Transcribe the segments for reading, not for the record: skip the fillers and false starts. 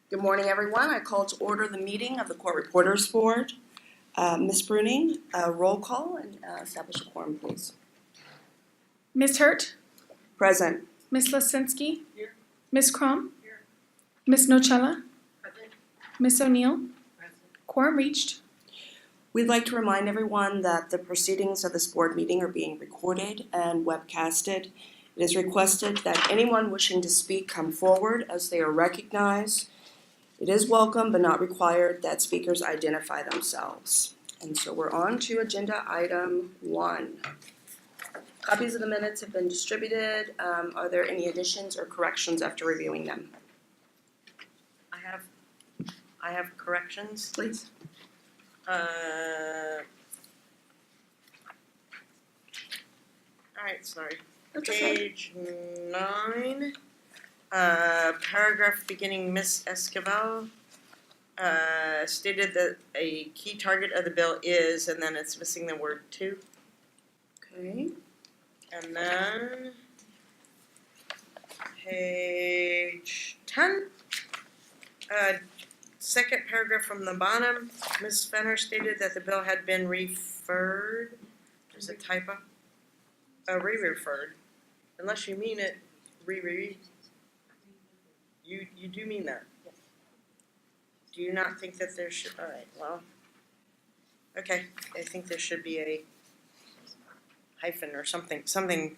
Good morning, everyone. I call to order the meeting of the Court Reporters Board. Ms. Bruning, roll call and establish a quorum, please. Ms. Hurt, Present. Ms. Lasinski, Ms. Crom, Ms. Nocella, Ms. O'Neill, quorum reached. We'd like to remind everyone that the proceedings of this board meeting are being recorded and webcasted. It is requested that anyone wishing to speak come forward as they are recognized. It is welcome but not required that speakers identify themselves. And so we're on to agenda item 1. Copies of the minutes have been distributed. Are there any additions or corrections after reviewing them? I have corrections. Please. Alright, sorry. That's okay. Page 9, paragraph beginning Miss Esquivel stated that a key target of the bill is, and then it's missing the word to. Okay. And then page 10, second paragraph from the bottom, Ms. Fenner stated that the bill had been referred. There's a typo. Re-referred. Unless you mean it, you do mean that. Do you not think that there should, alright, well, okay, I think there should be a hyphen or something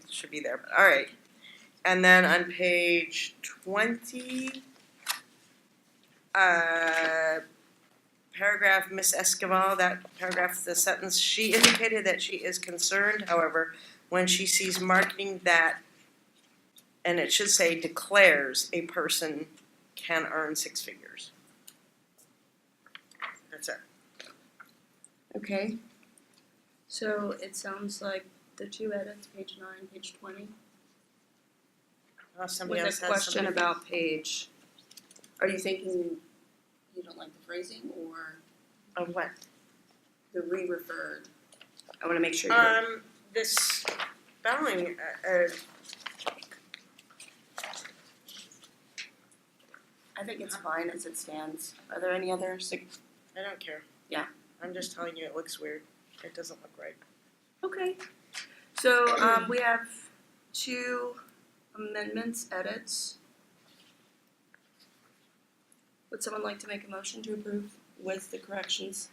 should be there, but alright. And then on page 20, paragraph Miss Esquivel, that paragraph, the sentence, she indicated that she is concerned, however, when she sees marketing that, and it should say declares a person can earn 6 figures. That's it. Okay. So it sounds like the two edits, page 9, page 20. Somebody With else a has question something. about page, are you thinking you don't like the phrasing or Of what? the re-referred? I want to make sure you're... This spelling, I think it's fine as it stands. Are there any other... I don't care. Yeah. I'm just telling you it looks weird. It doesn't look right. Okay. So we have 2 amendments, edits. Would someone like to make a motion to approve with the corrections?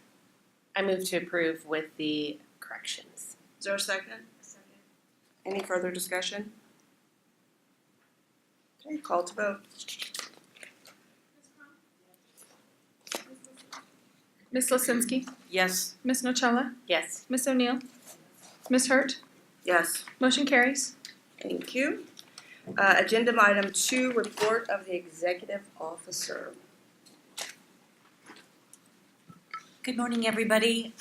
I move to approve with the corrections. Is there a second? Any further discussion? Okay, call to vote. Ms. Lasinski, Yes. Ms. Nocella, Yes. Ms. O'Neill, Ms. Hurt, Yes. motion carries. Thank you. Agenda item 2, report of the executive officer. Good morning, everybody.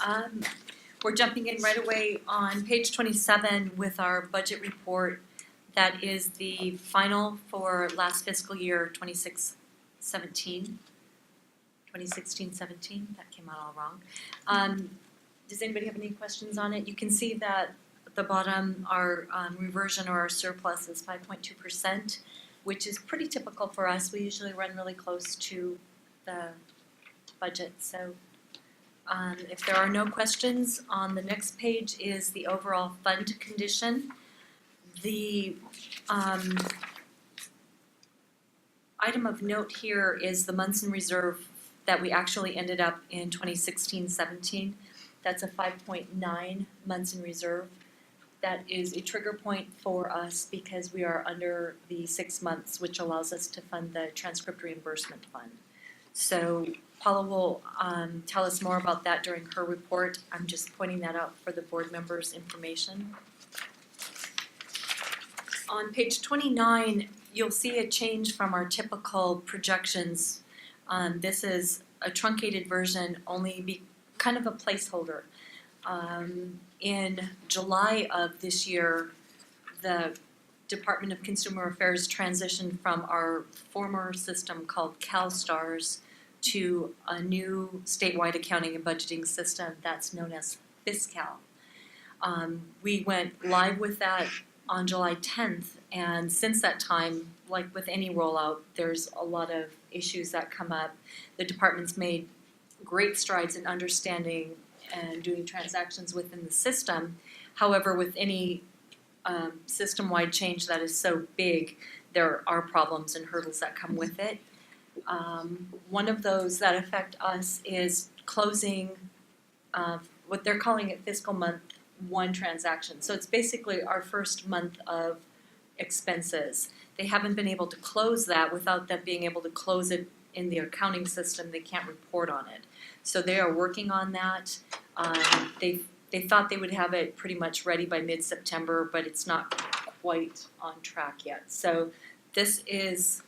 We're jumping in right away on page 27 with our budget report. That is the final for last fiscal year, 2016-17. That came out all wrong. Does anybody have any questions on it? You can see that at the bottom, our reversion or our surplus is 5.2%, which is pretty typical for us. We usually run really close to the budget, so if there are no questions, on the next page is the overall fund condition. The item of note here is the Munson Reserve that we actually ended up in 2016-17. That's a 5.9 Munson Reserve. That is a trigger point for us because we are under the 6 months, which allows us to fund the transcript reimbursement fund. So Paula will tell us more about that during her report. I'm just pointing that out for the board members' information. On page 29, you'll see a change from our typical projections. This is a truncated version, only be kind of a placeholder. In July of this year, the Department of Consumer Affairs transitioned from our former system called CalSTARS to a new statewide accounting and budgeting system that's known as FisCal. We went live with that on July 10th, and since that time, like with any rollout, there's a lot of issues that come up. The department's made great strides in understanding and doing transactions within the system. However, with any system-wide change that is so big, there are problems and hurdles that come with it. One of those that affect us is closing what they're calling it fiscal month 1 transaction. So it's basically our first month of expenses. They haven't been able to close that without them being able to close it in the accounting system. They can't report on it. So they are working on that. They thought they would have it pretty much ready by mid-September, but it's not quite on track yet. So this is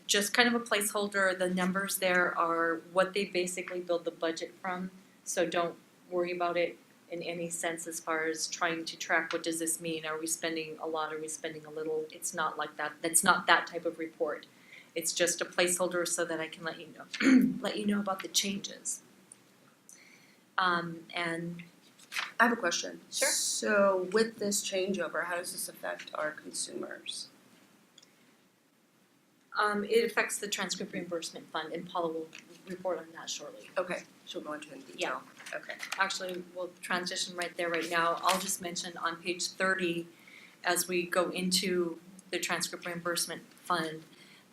just kind of a placeholder. The numbers there are what they basically build the budget from. So don't worry about it in any sense as far as trying to track what does this mean. Are we spending a lot? Are we spending a little? It's not like that. That's not that type of report. It's just a placeholder so that I can let you know let you know about the changes. And I have a question. Sure. So with this changeover, how does this affect our consumers? it affects the transcript reimbursement fund, and Paula will report on that shortly. Okay, she'll go into it in detail. Okay. Actually, we'll transition right there right now. I'll just mention on page 30, as we go into the transcript reimbursement fund,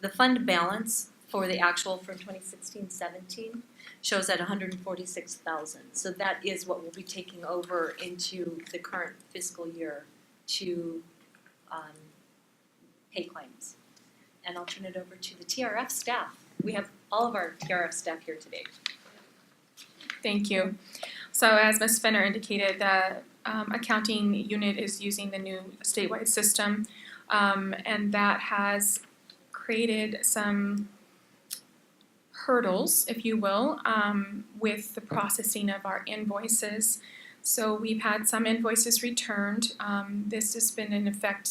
the fund balance for the actual from 2016-17 shows at $146,000. So that is what we'll be taking over into the current fiscal year to pay claims. And I'll turn it over to the TRF staff. We have all of our TRF staff here today. Thank you. So as Ms. Fenner indicated, the accounting unit is using the new statewide system, and that has created some hurdles, if you will, with the processing of our invoices. So we've had some invoices returned. This has been in effect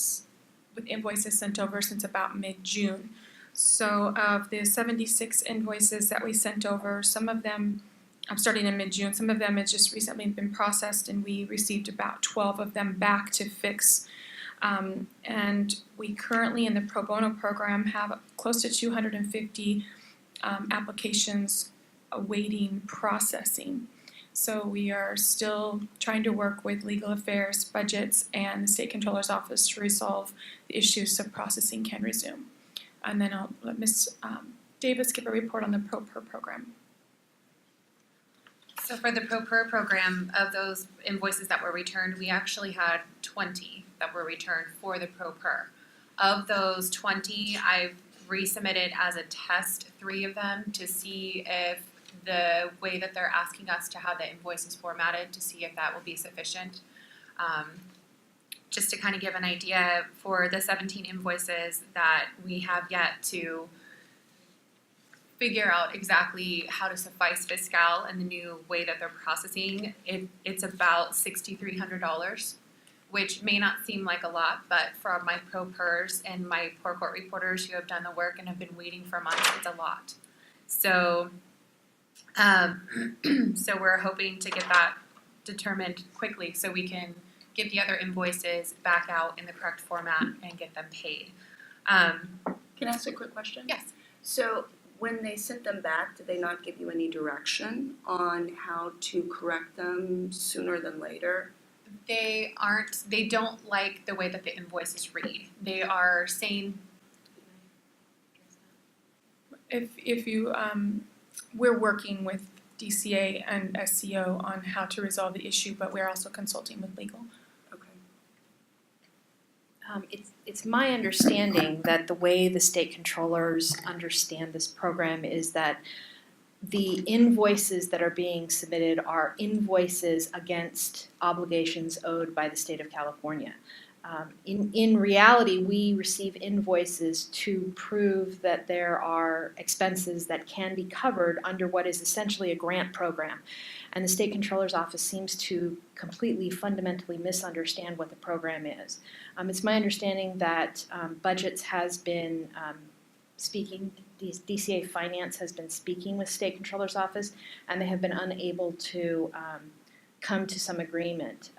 with invoices sent over since about mid-June. So of the 76 invoices that we sent over, some of them, I'm starting in mid-June, some of them has just recently been processed, and we received about 12 of them back to fix. And we currently in the pro bono program have close to 250 applications awaiting processing. So we are still trying to work with legal affairs, budgets, and the state controller's office to resolve the issues so processing can resume. And then I'll let Ms. Davis give a report on the ProPer program. So for the ProPer program, of those invoices that were returned, we actually had 20 that were returned for the ProPer. Of those 20, I've resubmitted as a test 3 of them to see if the way that they're asking us to have the invoices formatted, to see if that will be sufficient. Just to kind of give an idea, for the 17 invoices that we have yet to figure out exactly how to suffice Fiscal and the new way that they're processing, it's about $6,300, which may not seem like a lot, but for my ProPers and my poor court reporters who have done the work and have been waiting for months, it's a lot. So, so we're hoping to get that determined quickly so we can get the other invoices back out in the correct format and get them paid. Can I ask a quick question? Yes. So when they sent them back, did they not give you any direction on how to correct them sooner than later? They don't like the way that the invoices read. They are saying, If you, we're working with DCA and SCO on how to resolve the issue, but we're also consulting with legal. Okay. It's my understanding that the way the state controllers understand this program is that the invoices that are being submitted are invoices against obligations owed by the state of California. In reality, we receive invoices to prove that there are expenses that can be covered under what is essentially a grant program. And the State Controller's Office seems to completely, fundamentally misunderstand what the program is. It's my understanding that Budgets has been speaking, DCA Finance has been speaking with State Controller's Office, and they have been unable to come to some agreement.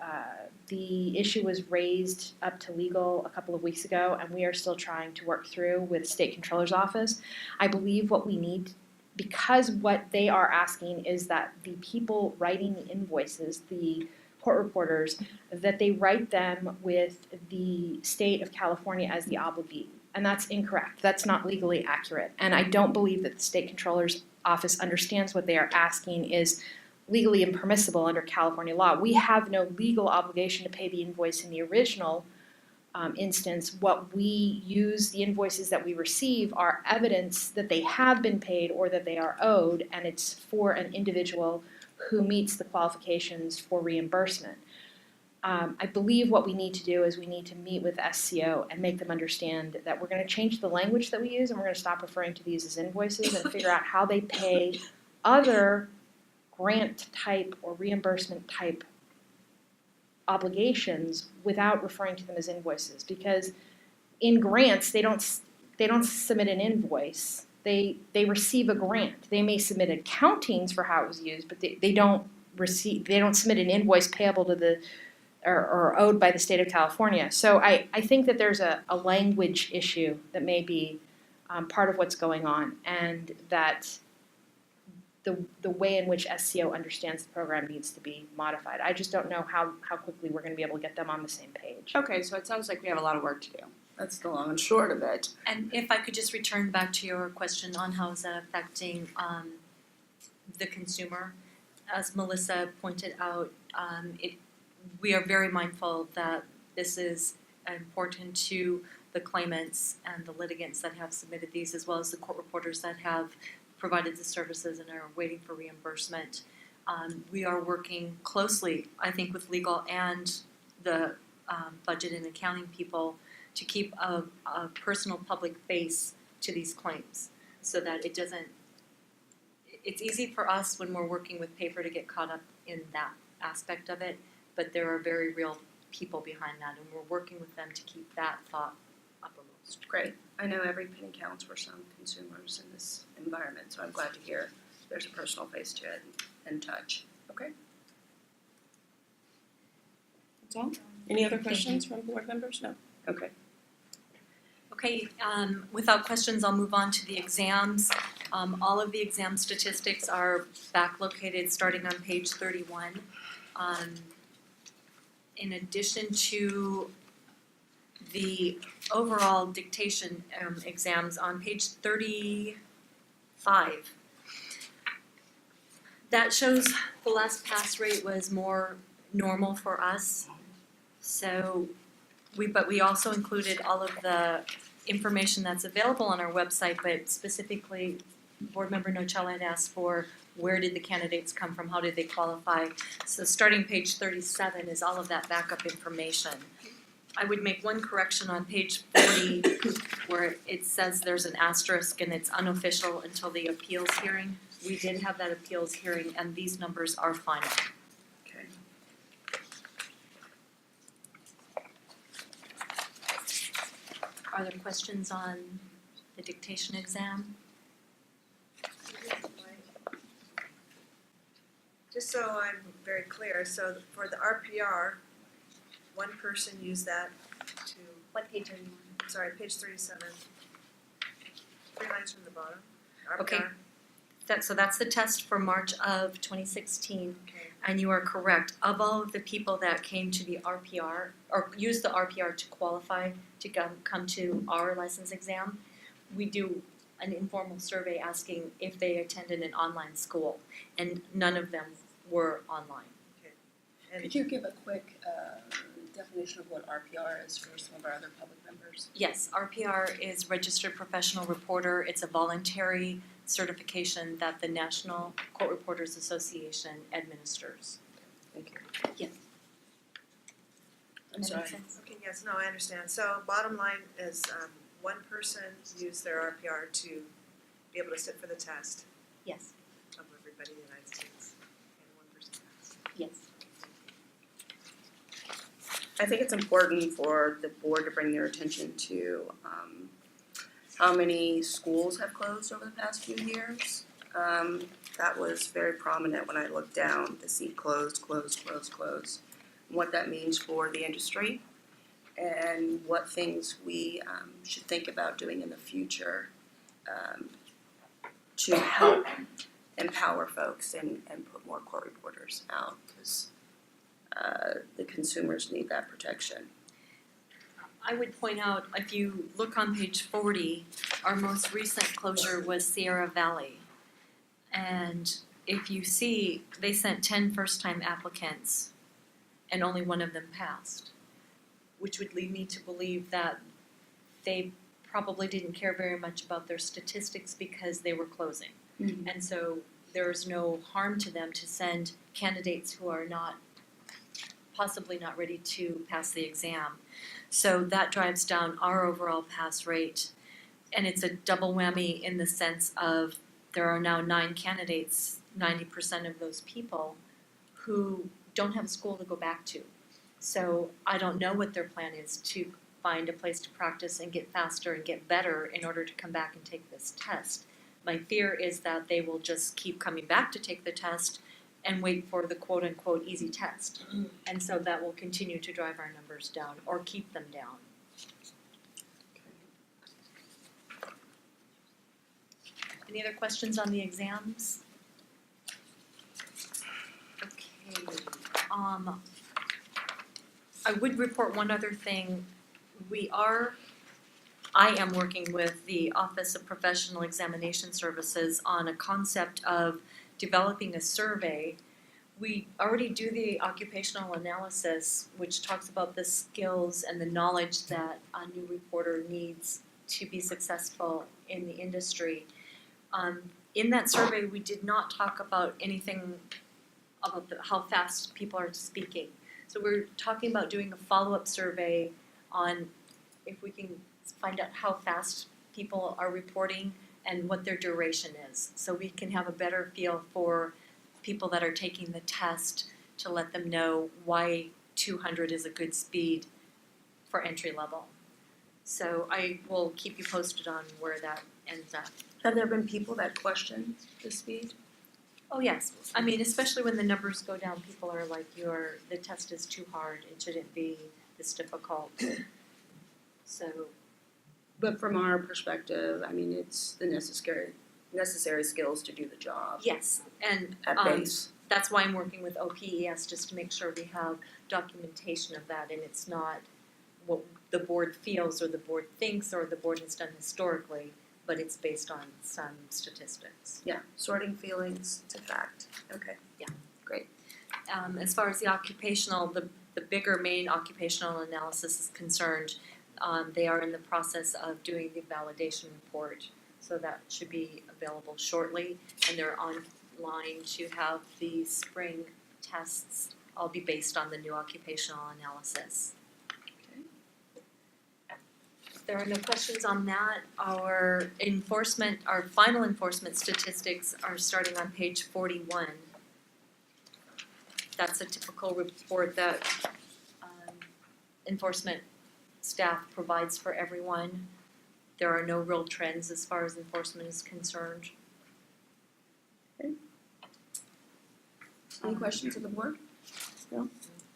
The issue was raised up to legal a couple of weeks ago, and we are still trying to work through with State Controller's Office. I believe what we need, because what they are asking is that the people writing the invoices, the court reporters, that they write them with the state of California as the obligee. And that's incorrect. That's not legally accurate. And I don't believe that the State Controller's Office understands what they are asking is legally impermissible under California law. We have no legal obligation to pay the invoice in the original instance. What we use, the invoices that we receive, are evidence that they have been paid or that they are owed, and it's for an individual who meets the qualifications for reimbursement. I believe what we need to do is we need to meet with SCO and make them understand that we're going to change the language that we use, and we're going to stop referring to these as invoices and figure out how they pay other grant type or reimbursement type obligations without referring to them as invoices. Because in grants, they don't submit an invoice. They receive a grant. They may submit accountings for how it was used, but they don't submit an invoice payable to the or owed by the state of California. So I think that there's a language issue that may be part of what's going on, and that the way in which SCO understands the program needs to be modified. I just don't know how quickly we're going to be able to get them on the same page. Okay, so it sounds like we have a lot of work to do. That's the long and short of it. And if I could just return back to your question on how is that affecting the consumer, as Melissa pointed out, we are very mindful that this is important to the claimants and the litigants that have submitted these, as well as the court reporters that have provided the services and are waiting for reimbursement. We are working closely, I think, with legal and the budget and accounting people to keep a personal public face to these claims, so that it doesn't. It's easy for us when we're working with paper to get caught up in that aspect of it, but there are very real people behind that, and we're working with them to keep that thought uppermost. Great. I know every penny counts for some consumers in this environment, so I'm glad to hear there's a personal face to it and touch. Okay. That's all? Any other questions from board members? No? Okay. Okay, without questions, I'll move on to the exams. All of the exam statistics are back located starting on page 31. In addition to the overall dictation exams on page 35, that shows the last pass rate was more normal for us. So we also included all of the information that's available on our website, but specifically Board Member Nocella had asked for where did the candidates come from, how did they qualify. So starting page 37 is all of that backup information. I would make one correction on page 40 where it says there's an asterisk and it's unofficial until the appeals hearing. We did have that appeals hearing and these numbers are final. Okay. Are there questions on the dictation exam? Just so I'm very clear, so for the RPR, one person used that to, What page are you on? sorry, page 37. 3 lines from the bottom. Okay. RPR. So that's the test for March of 2016, Okay. and you are correct. Of all of the people that came to the RPR, or used the RPR to qualify to come to our license exam, we do an informal survey asking if they attended an online school, and none of them were online. And Could you give a quick definition of what RPR is for some of our other public members? Yes, RPR is Registered Professional Reporter. It's a voluntary certification that the National Court Reporters Association administers. Thank you. Yes. I'm That sorry. makes sense? okay, yes, no, I understand. So bottom line is one person used their RPR to be able to sit for the test Yes, of everybody in the United States. And one person passed. yes. I think it's important for the board to bring their attention to how many schools have closed over the past few years. that was very prominent when I looked down to see closed. And what that means for the industry and what things we should think about doing in the future to help empower folks and put more court reporters out, because the consumers need that protection. I would point out, if you look on page 40, our most recent closure was Sierra Valley. And if you see, they sent 10 first-time applicants and only one of them passed, which would lead me to believe that they probably didn't care very much about their statistics because they were closing. Mhm. And so there's no harm to them to send candidates who are possibly not ready to pass the exam. So that drives down our overall pass rate. And it's a double whammy in the sense of there are now 9 candidates, 90% of those people, who don't have a school to go back to. So I don't know what their plan is to find a place to practice and get faster and get better in order to come back and take this test. My fear is that they will just keep coming back to take the test and wait for the quote-unquote easy test. And so that will continue to drive our numbers down or keep them down. Any other questions on the exams? Okay, I would report one other thing. I am working with the Office of Professional Examination Services on a concept of developing a survey. We already do the occupational analysis, which talks about the skills and the knowledge that a new reporter needs to be successful in the industry. In that survey, we did not talk about anything about how fast people are speaking. So we're talking about doing a follow-up survey on if we can find out how fast people are reporting and what their duration is. So we can have a better feel for people that are taking the test to let them know why 200 is a good speed for entry level. So I will keep you posted on where that ends up. Have there been people that question the speed? Oh, yes. I mean, especially when the numbers go down, people are like, the test is too hard. It shouldn't be this difficult. So, But from our perspective, I mean, it's the necessary skills to do the job yes. And at base. that's why I'm working with OPES, just to make sure we have documentation of that and it's not what the board feels or the board thinks or the board has done historically, but it's based on some statistics. Yeah, sorting feelings, it's a fact. Okay. Yeah. Great. As far as the occupational, the bigger main occupational analysis is concerned, they are in the process of doing the validation report, so that should be available shortly, and they're online to have the spring tests all be based on the new occupational analysis. If there are no questions on that, our final enforcement statistics are starting on page 41. That's a typical report that enforcement staff provides for everyone. There are no real trends as far as enforcement is concerned. Any questions of the board? No?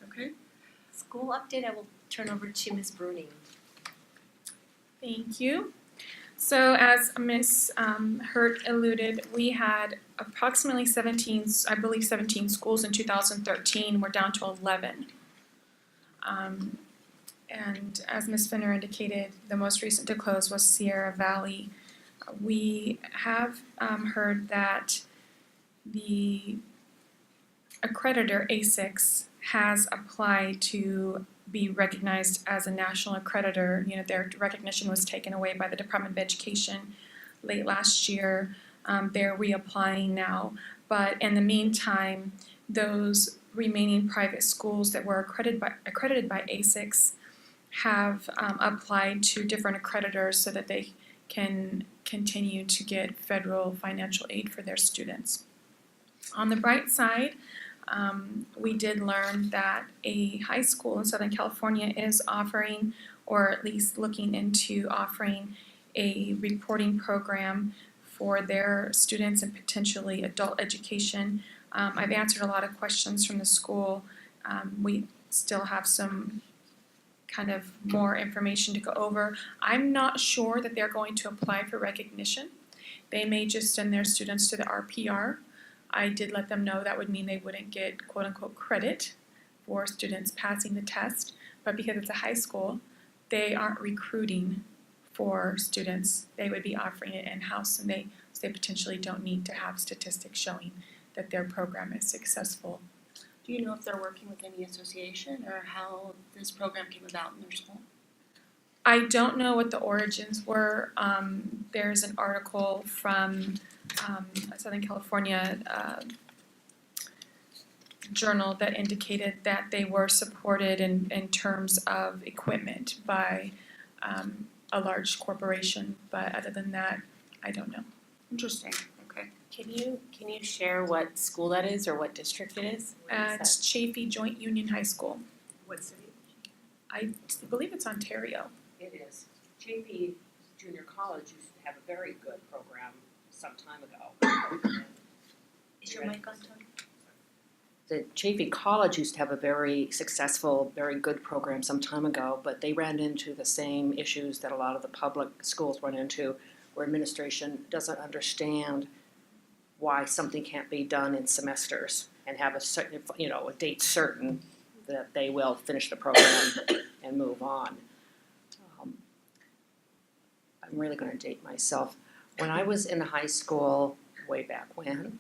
Okay. School update, I will turn over to Ms. Bruning. Thank you. So as Ms. Hurt alluded, we had approximately 17 schools in 2013. We're down to 11. And as Ms. Finner indicated, the most recent to close was Sierra Valley. We have heard that the accreditor, ASICS, has applied to be recognized as a national accreditor. You know, their recognition was taken away by the Department of Education late last year. They're reapplying now. But in the meantime, those remaining private schools that were accredited by ASICS have applied to different accreditors so that they can continue to get federal financial aid for their students. On the bright side, we did learn that a high school in Southern California is offering, or at least looking into offering, a reporting program for their students and potentially adult education. I've answered a lot of questions from the school. We still have some kind of more information to go over. I'm not sure that they're going to apply for recognition. They may just send their students to the RPR. I did let them know that would mean they wouldn't get quote unquote credit for students passing the test, but because it's a high school, they aren't recruiting for students. They would be offering it in-house, and they potentially don't need to have statistics showing that their program is successful. Do you know if they're working with any association or how this program came about in their school? I don't know what the origins were. There's an article from a Southern California journal that indicated that they were supported in terms of equipment by a large corporation, but other than that, I don't know. Interesting, okay. Can you share what school that is or what district it is? It's Chaffey Joint Union High School. What city? I believe it's Ontario. It is. JP Junior College used to have a very good program some time ago. Is your mic on, Tony? The JP College used to have a very successful, very good program some time ago, but they ran into the same issues that a lot of the public schools run into, where administration doesn't understand why something can't be done in semesters and have a certain, a date certain that they will finish the program and move on. I'm really going to date myself. When I was in high school, way back when,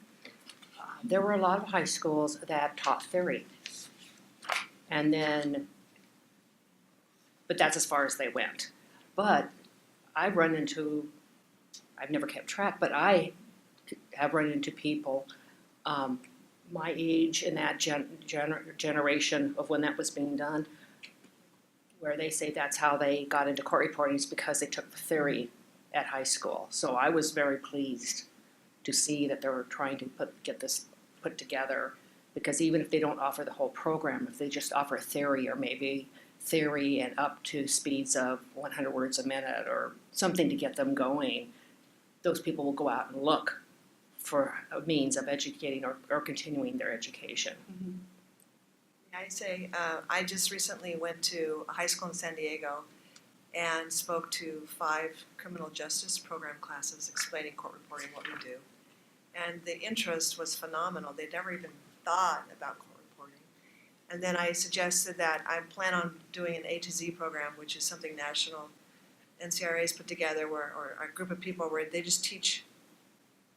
there were a lot of high schools that taught theory. And then, but that's as far as they went. But I've never kept track, but I have run into people my age in that generation of when that was being done, where they say that's how they got into court reporting, is because they took the theory at high school. So I was very pleased to see that they were trying to get this put together, because even if they don't offer the whole program, if they just offer theory, or maybe theory and up to speeds of 100 words a minute or something to get them going, those people will go out and look for a means of educating or continuing their education. I say, I just recently went to a high school in San Diego and spoke to 5 criminal justice program classes explaining court reporting, what we do. And the interest was phenomenal. They'd never even thought about court reporting. And then I suggested that I plan on doing an A to Z program, which is something national NCRA's put together, or a group of people where they just teach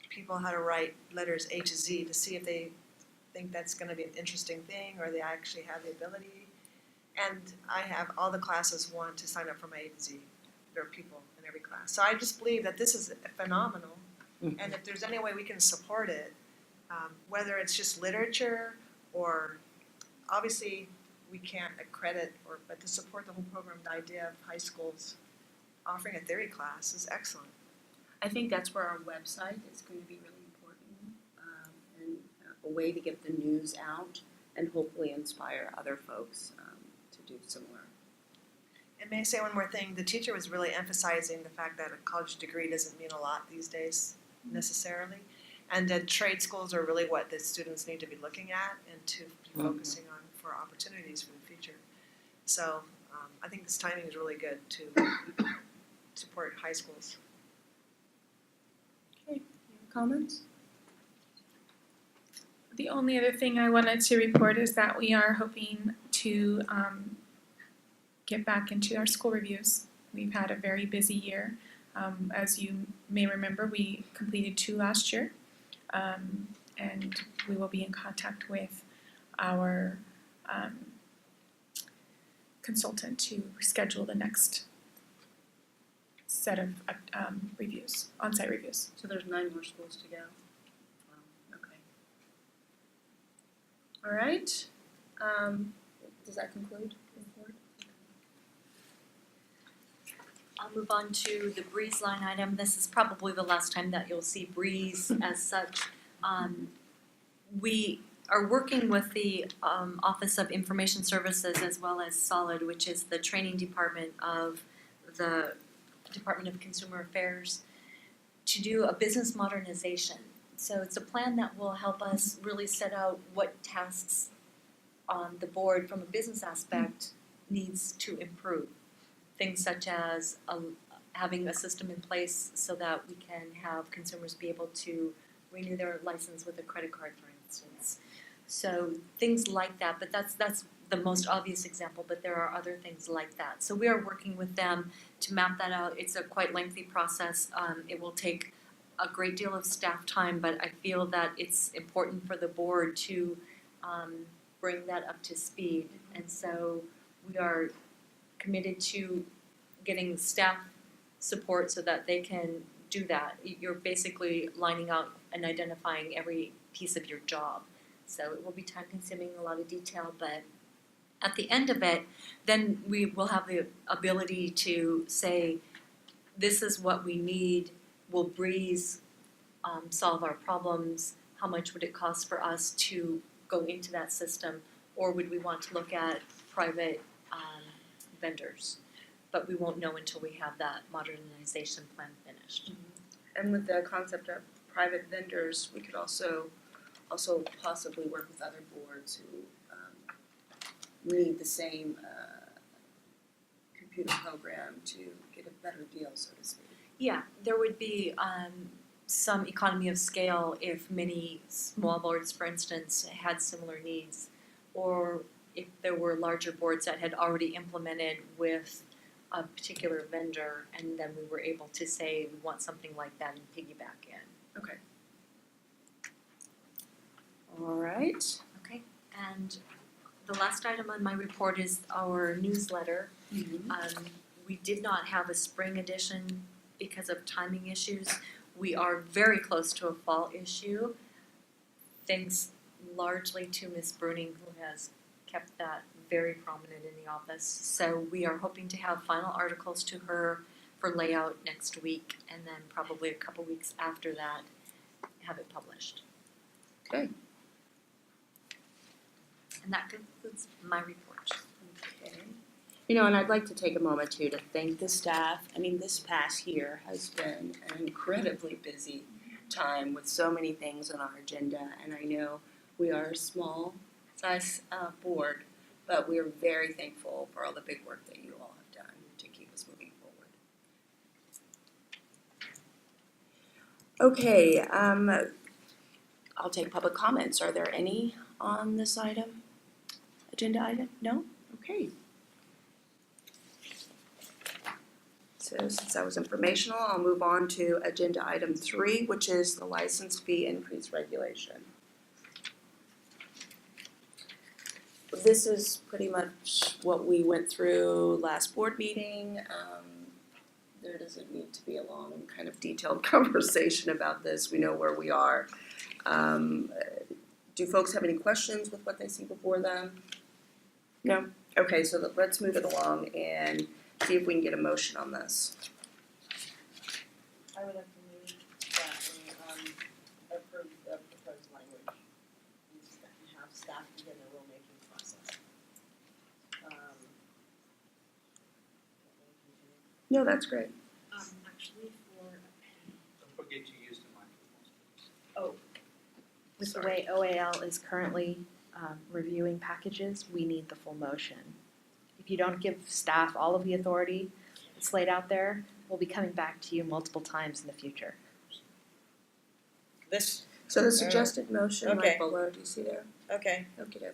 people how to write letters A to Z to see if they think that's going to be an interesting thing or they actually have the ability. And I have all the classes want to sign up for my A to Z. There are people in every class. So I just believe that this is phenomenal. Mhm. And if there's any way we can support it, whether it's just literature or obviously we can't accredit, but to support the whole program, the idea of high schools offering a theory class is excellent. I think that's where our website is going to be really important, and a way to get the news out and hopefully inspire other folks to do similar. And may I say one more thing? The teacher was really emphasizing the fact that a college degree doesn't mean a lot these days necessarily, and that trade schools are really what the students need to be looking at and to be focusing on for opportunities for the future. So I think this timing is really good to support high schools. Comments? The only other thing I wanted to report is that we are hoping to get back into our school reviews. We've had a very busy year. As you may remember, we completed 2 last year, and we will be in contact with our consultant to schedule the next set of reviews, on-site reviews. So there's 9 more schools to go. Okay. All right. Does that conclude the report? I'll move on to the Breeze line item. This is probably the last time that you'll see Breeze as such. We are working with the Office of Information Services as well as SOLID, which is the training department of the Department of Consumer Affairs, to do a business modernization. So it's a plan that will help us really set out what tasks the board from a business aspect needs to improve. Things such as having a system in place so that we can have consumers be able to renew their license with a credit card, for instance. So things like that, but that's the most obvious example, but there are other things like that. So we are working with them to map that out. It's a quite lengthy process. It will take a great deal of staff time, but I feel that it's important for the board to bring that up to speed. And so we are committed to getting staff support so that they can do that. You're basically lining out and identifying every piece of your job. So it will be time consuming, a lot of detail, but at the end of it, then we will have the ability to say, this is what we need, will Breeze solve our problems, how much would it cost for us to go into that system, or would we want to look at private vendors? But we won't know until we have that modernization plan finished. And with the concept of private vendors, we could also possibly work with other boards who need the same computer program to get a better deal, so to speak. Yeah, there would be some economy of scale if many small boards, for instance, had similar needs, or if there were larger boards that had already implemented with a particular vendor, and then we were able to say we want something like that and piggyback in. Okay. All right. Okay, and the last item on my report is our newsletter. We did not have a spring edition because of timing issues. We are very close to a fall issue, thanks largely to Ms. Bruning, who has kept that very prominent in the office. So we are hoping to have final articles to her for layout next week, and then probably a couple weeks after that, have it published. Okay. And that concludes my report. Okay. You know, and I'd like to take a moment too to thank the staff. I mean, this past year has been an incredibly busy time with so many things on our agenda, and I know we are a small size board, but we are very thankful for all the big work that you all have done to keep us moving forward. Okay, I'll take public comments. Are there any on this item? Agenda item? No? Okay. So since that was informational, I'll move on to agenda item 3, which is the license fee increase regulation. This is pretty much what we went through last board meeting. There doesn't need to be a long kind of detailed conversation about this. We know where we are. Do folks have any questions with what they see before them? No? Okay, so let's move it along and see if we can get a motion on this. I would like to move that we approve the proposed language and have staff begin the rulemaking process. No, that's great. Actually for a pen. Don't forget to use the microphones. With the way OAL is currently reviewing packages, we need the full motion. If you don't give staff all of the authority that's laid out there, we'll be coming back to you multiple times in the future. This, So the suggested motion, Okay. right below, do you see there? okay, Okay.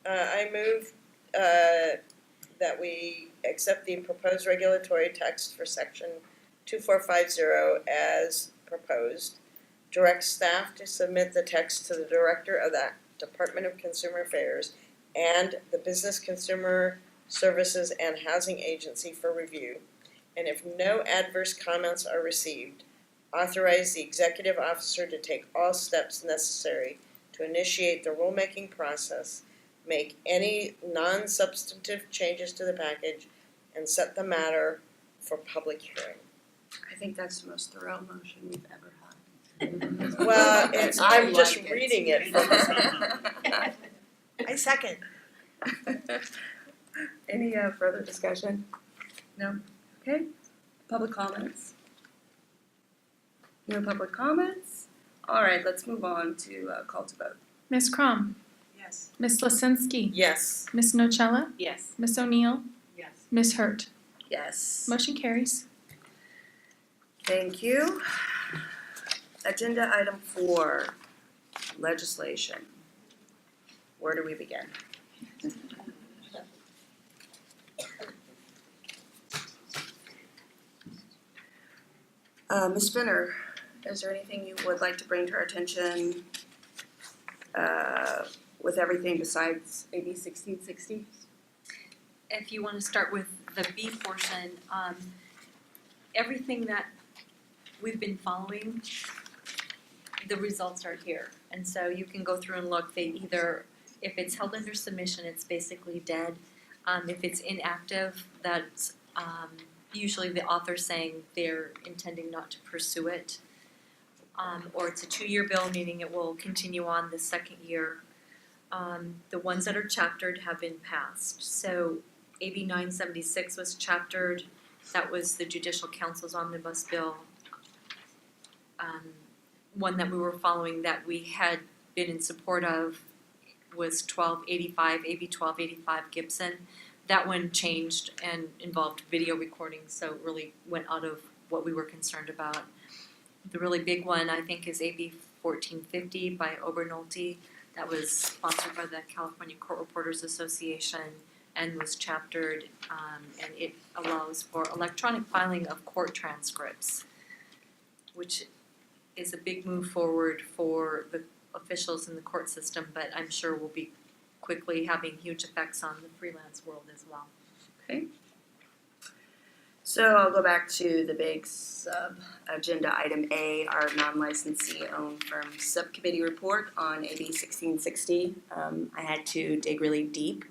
I move that we accept the proposed regulatory text for section 2450 as proposed. Direct staff to submit the text to the Director of the Department of Consumer Affairs and the Business Consumer Services and Housing Agency for review. And if no adverse comments are received, authorize the executive officer to take all steps necessary to initiate the rulemaking process, make any non-substantive changes to the package, and set the matter for public hearing. I think that's the most thorough motion we've ever had. Well, I'm just like it. reading it from I second. Any further discussion? No? Okay. Public comments? No public comments? All right, let's move on to call to vote. Ms. Crum, Yes. Ms. Lisinski, Yes. Ms. Nocella, Yes. Ms. O'Neill, Yes. Ms. Hurt. Yes. Motion carries. Thank you. Agenda item 4, legislation. Where do we begin? Ms. Finner, is there anything you would like to bring to our attention with everything besides AB 1660? If you wanna start with the B portion, everything that we've been following, the results are here. And so you can go through and look, they either, if it's held under submission, it's basically dead. If it's inactive, that's usually the author saying they're intending not to pursue it. Or it's a 2-year bill, meaning it will continue on the second year. The ones that are chaptered have been passed. So AB 976 was chaptered, that was the Judicial Council's omnibus bill. One that we were following that we had been in support of was 1285, AB 1285 Gibson. That one changed and involved video recording, so it really went out of what we were concerned about. The really big one, I think, is AB 1450 by Obernolte. That was sponsored by the California Court Reporters Association and was chaptered, and it allows for electronic filing of court transcripts, which is a big move forward for the officials in the court system, but I'm sure will be quickly having huge effects on the freelance world as well. So I'll go back to the big agenda item A, our non-licensee owned firm subcommittee report on AB 1660. I had to dig really deep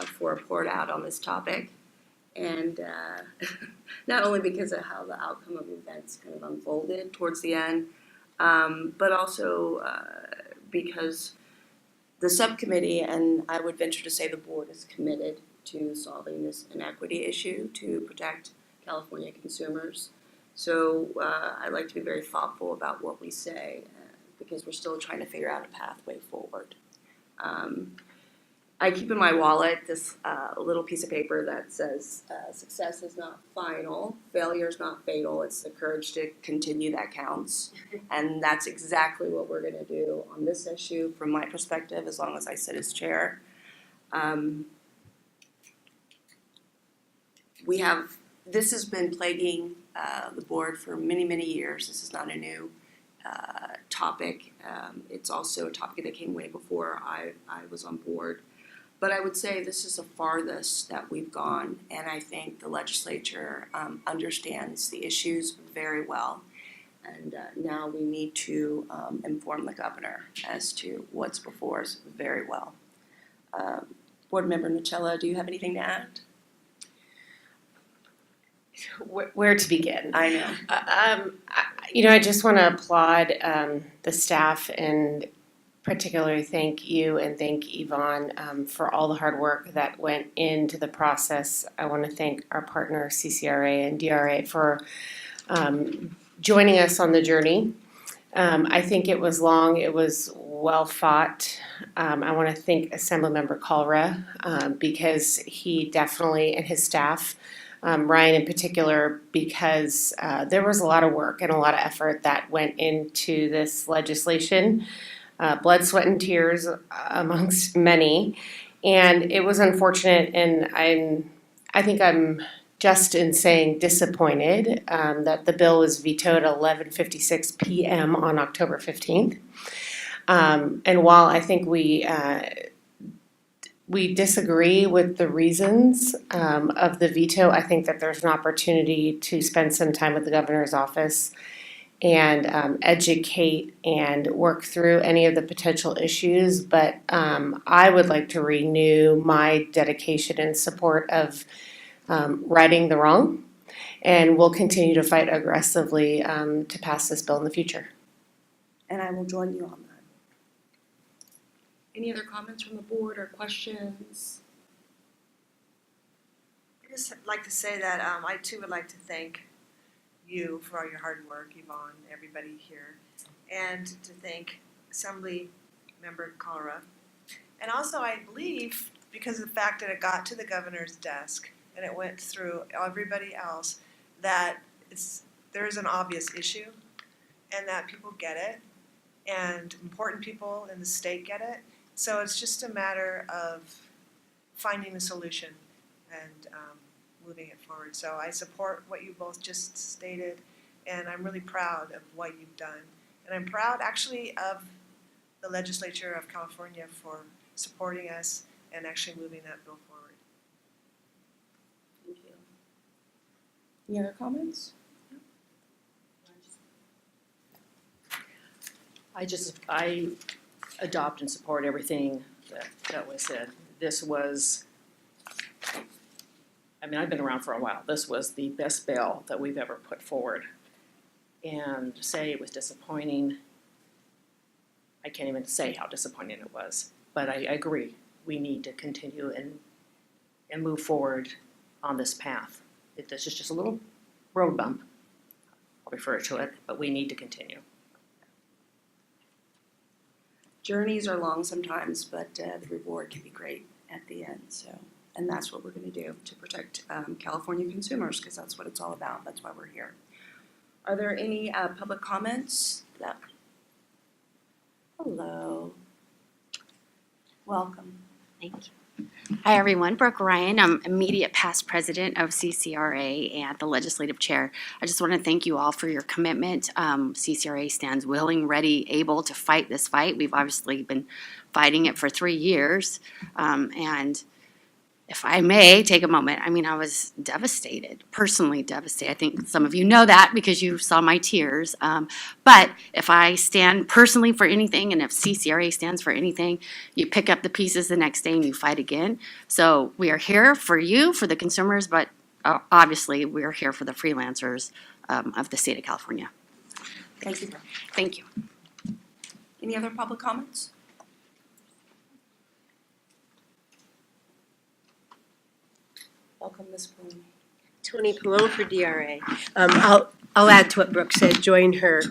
for a report out on this topic. And not only because of how the outcome of events kind of unfolded towards the end, but also because the subcommittee, and I would venture to say the board, is committed to solving this inequity issue to protect California consumers. So I'd like to be very thoughtful about what we say because we're still trying to figure out a pathway forward. I keep in my wallet this little piece of paper that says success is not final, failure is not fatal, it's the courage to continue that counts. And that's exactly what we're gonna do on this issue from my perspective, as long as I sit as chair. This has been plaguing the board for many, many years. This is not a new topic. It's also a topic that came way before I was on board. But I would say this is the farthest that we've gone, and I think the legislature understands the issues very well. And now we need to inform the governor as to what's before us very well. Board Member Nocella, do you have anything to add? Where to begin? I know. I just want to applaud the staff and particularly thank you and thank Yvonne for all the hard work that went into the process. I want to thank our partner CCRA and DRA for joining us on the journey. I think it was long, it was well fought. I want to thank Assemblymember Kalra because he definitely, and his staff, Ryan in particular, because there was a lot of work and a lot of effort that went into this legislation. Blood, sweat, and tears amongst many. And it was unfortunate, and I think I'm just in saying disappointed that the bill was vetoed at 11:56 p.m. on October 15th. And while I think we disagree with the reasons of the veto, I think that there's an opportunity to spend some time with the governor's office and educate and work through any of the potential issues. But I would like to renew my dedication and support of righting the wrong, and we'll continue to fight aggressively to pass this bill in the future. And I will join you on that. Any other comments from the board or questions? I just like to say that I too would like to thank you for all your hard work, Yvonne, everybody here, and to thank Assembly Member Colora. And also, I believe, because of the fact that it got to the governor's desk and it went through everybody else, that there is an obvious issue and that people get it and important people in the state get it. So it's just a matter of finding a solution and moving it forward. So I support what you both just stated, and I'm really proud of what you've done. And I'm proud actually of the legislature of California for supporting us and actually moving that bill forward. Thank you. Any other comments? I adopt and support everything that was said. This was, I mean, I've been around for a while. This was the best bill that we've ever put forward. And to say it was disappointing, I can't even say how disappointing it was. But I agree, we need to continue and move forward on this path. This is just a little road bump, I'll refer to it, but we need to continue. Journeys are long sometimes, but the reward can be great at the end. So, and that's what we're going to do to protect California consumers, because that's what it's all about. That's why we're here. Are there any public comments? Hello. Welcome. Thank you. Hi, everyone. Brooke Ryan. I'm immediate past president of CCRA and the legislative chair. I just want to thank you all for your commitment. CCRA stands willing, ready, able to fight this fight. We've obviously been fighting it for 3 years. And if I may take a moment, I mean, I was devastated, personally devastated. I think some of you know that because you saw my tears. But if I stand personally for anything, and if CCRA stands for anything, you pick up the pieces the next day and you fight again. So we are here for you, for the consumers, but obviously we are here for the freelancers of the state of California. Thank you. Thank you. Any other public comments? Welcome, Ms. Bloom. Tony Palone for DRA. I'll add to what Brooke said, join her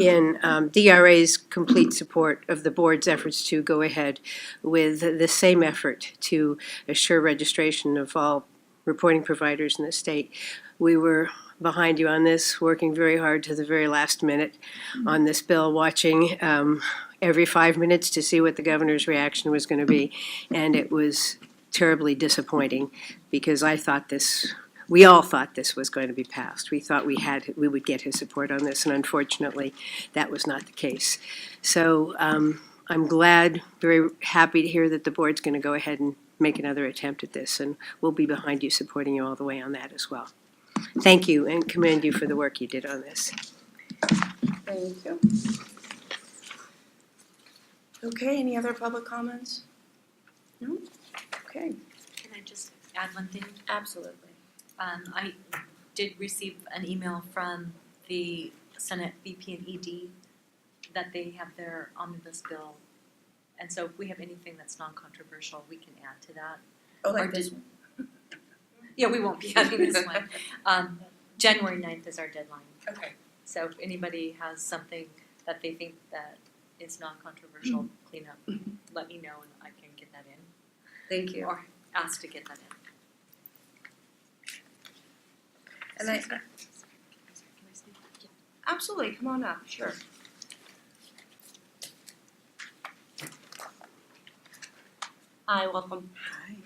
in DRA's complete support of the board's efforts to go ahead with the same effort to assure registration of all reporting providers in the state. We were behind you on this, working very hard to the very last minute on this bill, watching every 5 minutes to see what the governor's reaction was going to be. And it was terribly disappointing because we all thought this was going to be passed. We thought we would get his support on this, and unfortunately, that was not the case. So I'm glad, very happy to hear that the board's going to go ahead and make another attempt at this, and we'll be behind you, supporting you all the way on that as well. Thank you, and commend you for the work you did on this. Thank you. Okay, any other public comments? No? Okay. Can I just add one thing? Absolutely. I did receive an email from the Senate VP and ED that they have their omnibus bill. And so if we have anything that's non-controversial, we can add to that. Oh, Or like this did- one? Yeah, we won't be having this one. January 9th is our deadline. Okay. So if anybody has something that they think that is non-controversial cleanup, let me know and I can get that in. Thank you. Or ask to get that in. And absolutely, come on up, sure. Hi, welcome. Hi.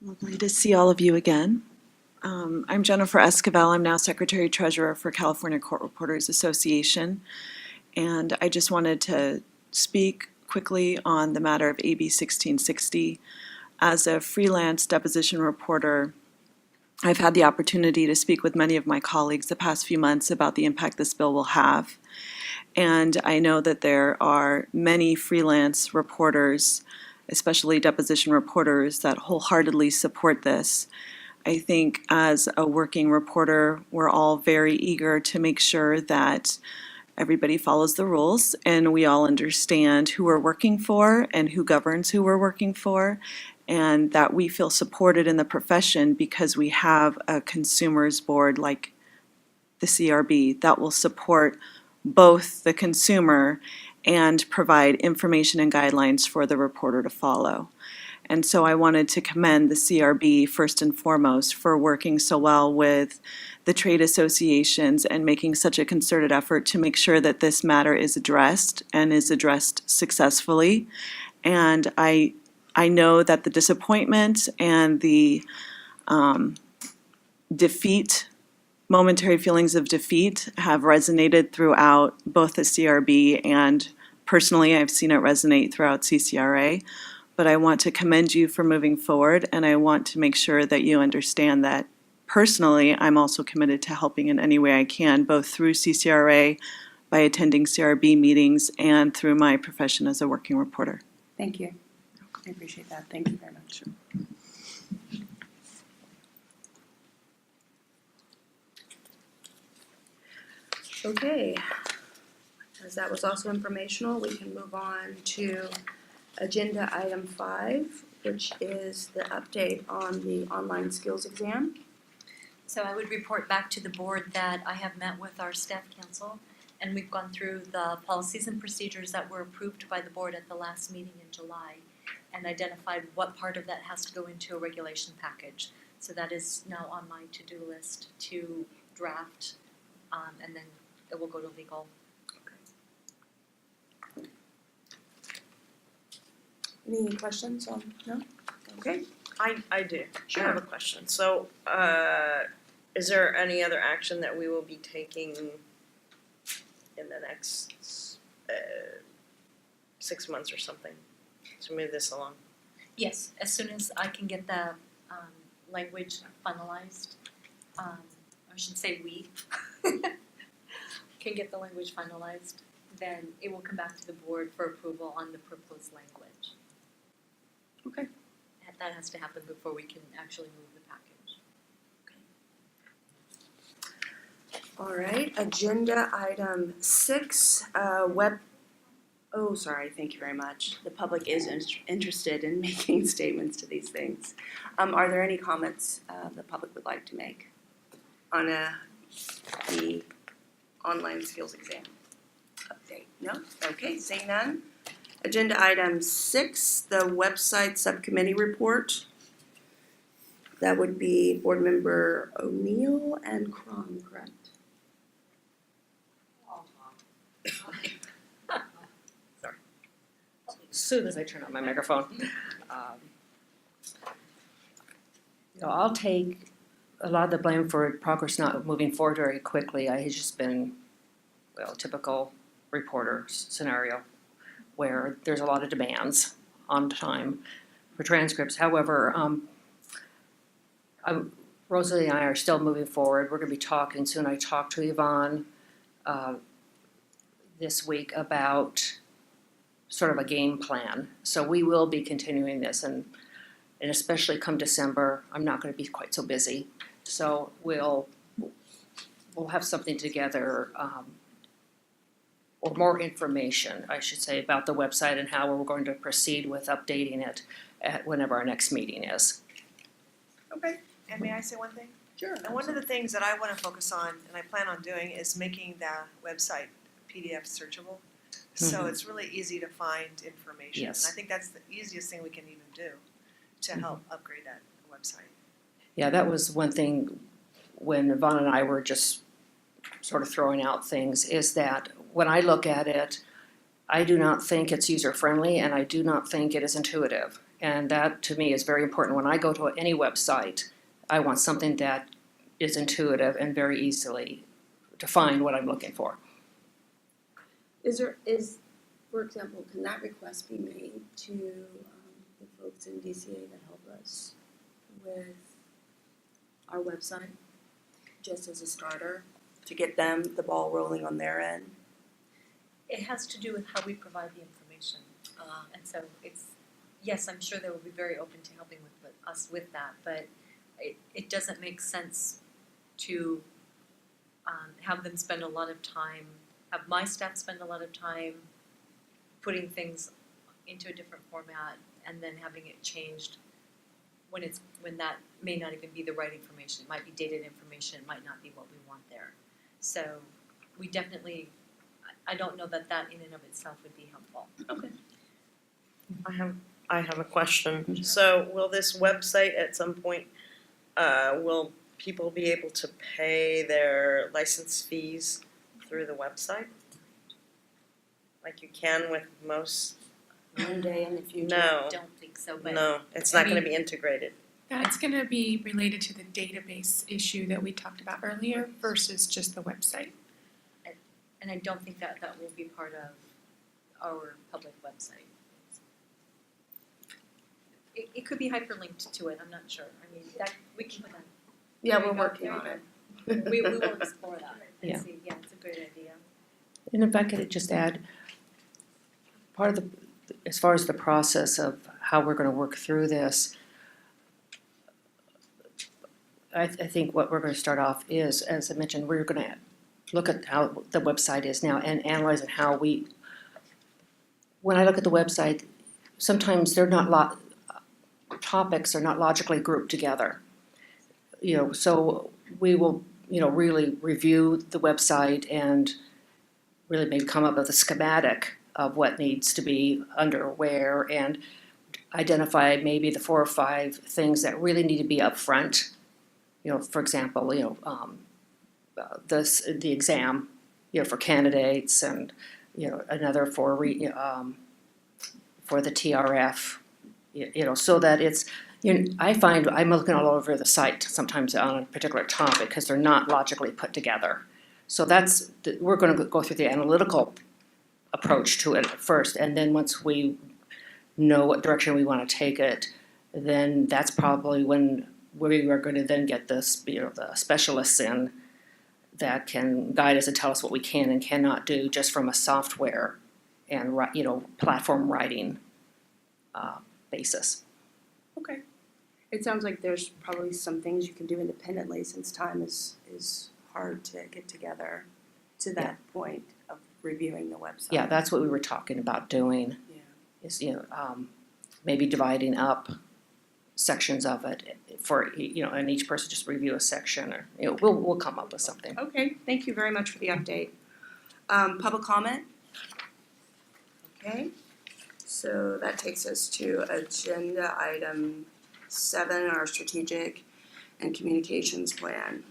Lovely to see all of you again. I'm Jennifer Esquivel. I'm now Secretary Treasurer for California Court Reporters Association. And I just wanted to speak quickly on the matter of AB 1660. As a freelance deposition reporter, I've had the opportunity to speak with many of my colleagues the past few months about the impact this bill will have. And I know that there are many freelance reporters, especially deposition reporters, that wholeheartedly support this. I think as a working reporter, we're all very eager to make sure that everybody follows the rules and we all understand who we're working for and who governs who we're working for, and that we feel supported in the profession because we have a consumers board like the CRB that will support both the consumer and provide information and guidelines for the reporter to follow. And so I wanted to commend the CRB first and foremost for working so well with the trade associations and making such a concerted effort to make sure that this matter is addressed and is addressed successfully. And I know that the disappointment and the defeat, momentary feelings of defeat have resonated throughout both the CRB and personally I've seen it resonate throughout CCRA. But I want to commend you for moving forward, and I want to make sure that you understand that personally, I'm also committed to helping in any way I can, both through CCRA, by attending CRB meetings, and through my profession as a working reporter. Thank you. I appreciate that. Thank you very much. Okay, as that was also informational, we can move on to agenda item 5, which is the update on the online skills exam. So I would report back to the board that I have met with our staff council and we've gone through the policies and procedures that were approved by the board at the last meeting in July and identified what part of that has to go into a regulation package. So that is now on my to-do list to draft, and then it will go to legal. Any questions on, no? Okay. I do. Sure. I have a question. So, is there any other action that we will be taking in the next 6 months or something to move this along? Yes, as soon as I can get the language finalized, I should say we can get the language finalized, then it will come back to the board for approval on the proposed language. Okay. And that has to happen before we can actually move the package. All right, agenda item 6, thank you very much. The public is interested in making statements to these things. Are there any comments the public would like to make on the online skills exam update? No? Okay, seeing none. Agenda item 6, the website subcommittee report. That would be Board Member O'Neill and Cron, correct? As soon as I turn on my microphone. I'll take a lot of the blame for progress not moving forward very quickly. I have just been, typical reporter scenario where there's a lot of demands on time for transcripts. However, Rosalie and I are still moving forward. We're going to be talking soon. I talked to Yvonne this week about sort of a game plan. So we will be continuing this, and especially come December, I'm not going to be quite so busy. So we'll have something together, or more information, I should say, about the website and how we're going to proceed with updating it at whenever our next meeting is. Okay, and may I say one thing? Sure. And one of the things that I want to focus on, and I plan on doing, is making the website PDF searchable. So it's really easy to find information. Yes. And I think that's the easiest thing we can even do to help upgrade that website. Yeah, that was one thing when Yvonne and I were just sort of throwing out things, is that when I look at it, I do not think it's user-friendly and I do not think it is intuitive. And that to me is very important. When I go to any website, I want something that is intuitive and very easily to find what I'm looking for. For example, can that request be made to the folks in DCA that help us with our website, just as a starter, to get them the ball rolling on their end? It has to do with how we provide the information. And so yes, I'm sure they will be very open to helping with us with that, but it doesn't make sense to have them spend a lot of time, have my staff spend a lot of time putting things into a different format and then having it changed when that may not even be the right information. It might be dated information, it might not be what we want there. So we definitely, I don't know that that in and of itself would be helpful. I have a question. So will this website at some point, will people be able to pay their license fees through the website? Like you can with most? One day in the future. No, I don't think so, but no, it's not gonna be integrated. That's gonna be related to the database issue that we talked about earlier versus just the website. and I don't think that that will be part of our public website. It could be hyperlinked to it, I'm not sure. I mean, that, we can put that. Yeah, There we're you go, working there on you it. go. We will explore that Yeah. and see, yeah, it's a great idea. And if I could just add, part of the, as far as the process of how we're gonna work through this, I think what we're gonna start off is, as I mentioned, we're gonna look at how the website is now and analyze it how we, when I look at the website, sometimes they're not topics are not logically grouped together. You know, so we will, you know, really review the website and really maybe come up with a schematic of what needs to be under where and identify maybe the 4 or 5 things that really need to be up front. You know, for example, you know, the exam, you know, for candidates and, you know, another for the TRF, you know, so that it's, you know, I find I'm looking all over the site sometimes on a particular topic because they're not logically put together. So we're going to go through the analytical approach to it first, and then once we know what direction we want to take it, then that's probably when we are going to then get this, you know, the specialists in that can guide us and tell us what we can and cannot do just from a software and, you know, platform writing basis. Okay. It sounds like there's probably some things you can do independently since time is hard to get together to that point of reviewing the website. Yeah, that's what we were talking about doing. Yeah. Is, you know, maybe dividing up sections of it for, you know, and each person just review a section, or, you know, we'll come up with something. Okay, thank you very much for the update. Public comment? Okay, so that takes us to agenda item 7, our strategic and communications plan.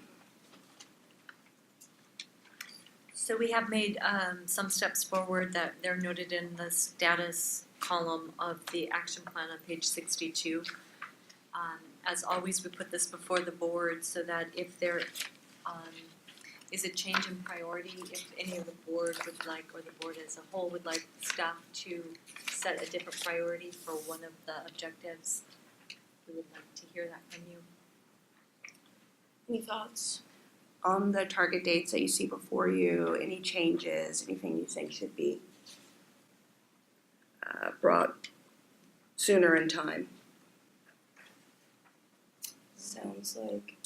So we have made some steps forward that they're noted in the status column of the action plan on page 62. As always, we put this before the board so that if there is a change in priority, if any of the board would like, or the board as a whole would like staff to set a different priority for one of the objectives, we would like to hear that from you. Any thoughts on the target dates that you see before you? Any changes, anything you think should be brought sooner in time? Sounds like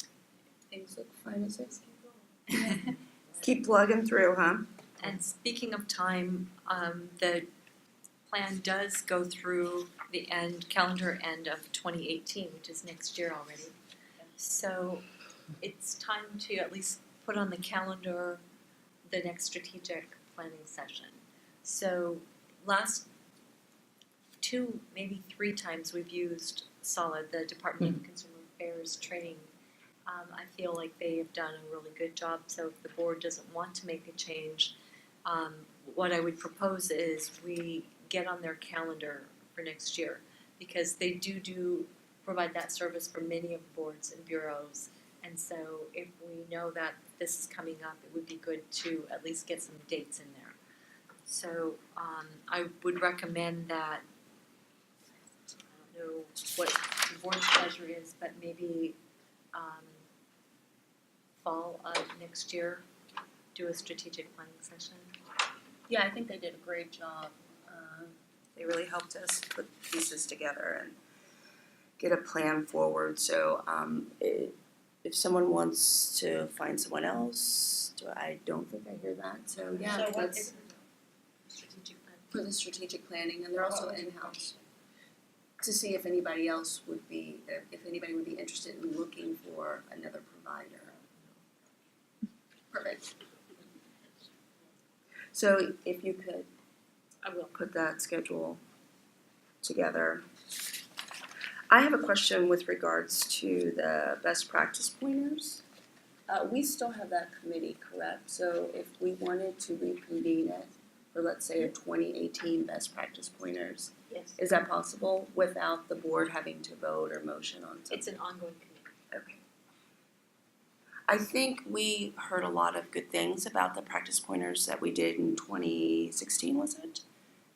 things look fine as is. Keep plugging through, huh? And speaking of time, the plan does go through the calendar end of 2018, which is next year already. So it's time to at least put on the calendar the next strategic planning session. So last 2, maybe 3 times we've used SOLID, the Department of Consumer Affairs training. I feel like they have done a really good job, so if the board doesn't want to make a change, what I would propose is we get on their calendar for next year, because they do provide that service for many of the boards and bureaus, and so if we know that this is coming up, it would be good to at least get some dates in there. So I would recommend that, I don't know what the board's pleasure is, but maybe fall of next year, do a strategic planning session. Yeah, I think they did a great job. They really helped us put pieces together and get a plan forward. So if someone wants to find someone else, I don't think I hear that. So yeah, So what let's is strategic plan? For the strategic planning, and they're also in-house. To see if anybody else would be, if anybody would be interested in looking for another provider. Perfect. So if you could I will. put that schedule together. I have a question with regards to the best practice pointers. We still have that committee, correct? So if we wanted to reconvene it for, let's say, a 2018 best practice pointers, Yes. is that possible without the board having to vote or motion on something? It's an ongoing committee. Okay. I think we heard a lot of good things about the practice pointers that we did in 2016, was it?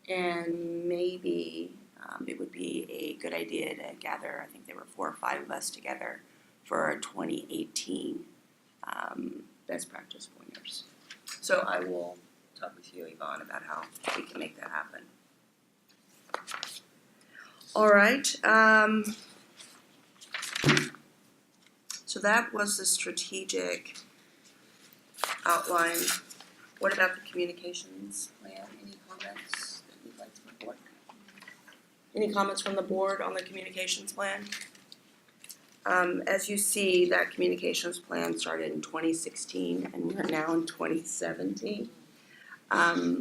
And maybe it would be a good idea to gather, I think there were 4 or 5 of us together for a 2018 best practice pointers. So I will talk with you, Yvonne, about how we can make that happen. All right. So that was the strategic outline. What about the communications plan? Any comments that you'd like to report? Any comments from the board on the communications plan? As you see, that communications plan started in 2016 and we're now in 2017.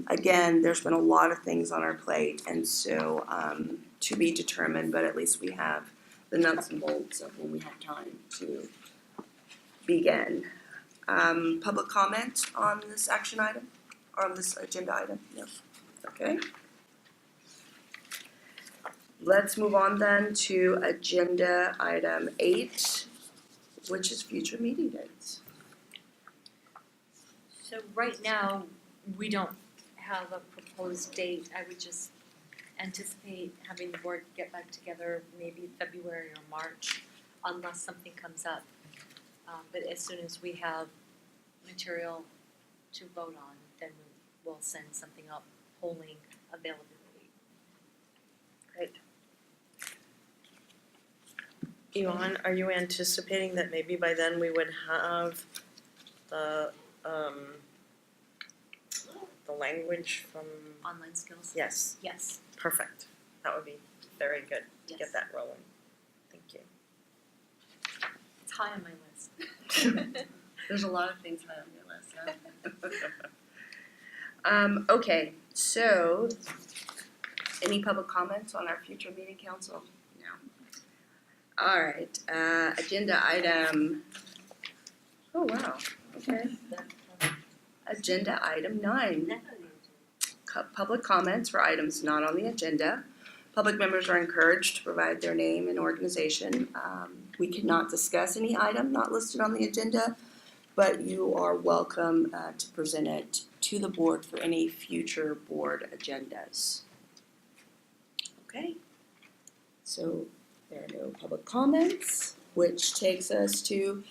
Again, there's been a lot of things on our plate and so to be determined, but at least we have the nuts and bolts of when we have time to begin. Public comment on this action item or on this agenda item? No. Okay. Let's move on then to agenda item 8, which is future meeting dates. So right now, we don't have a proposed date. I would just anticipate having the board get back together maybe February or March unless something comes up. But as soon as we have material to vote on, then we'll send something up, polling availability. Great. Yvonne, are you anticipating that maybe by then we would have the language from, Online skills? yes, Yes. perfect. That would be very good to Yes. get that rolling. Thank you. It's high on my list. There's a lot of things high on your list, huh? Okay, so any public comments on our future meeting council? No. All right, agenda item, oh wow, okay. Agenda item 9. Public comments for items not on the agenda. Public members are encouraged to provide their name and organization. We cannot discuss any item not listed on the agenda, but you are welcome to present it to the board for any future board agendas. Okay, so there are no public comments, which takes us to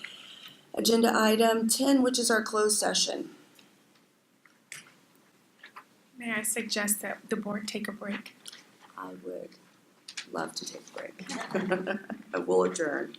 agenda item 10, which is our closed session. May I suggest that the board take a break? I would love to take a break. I will adjourn.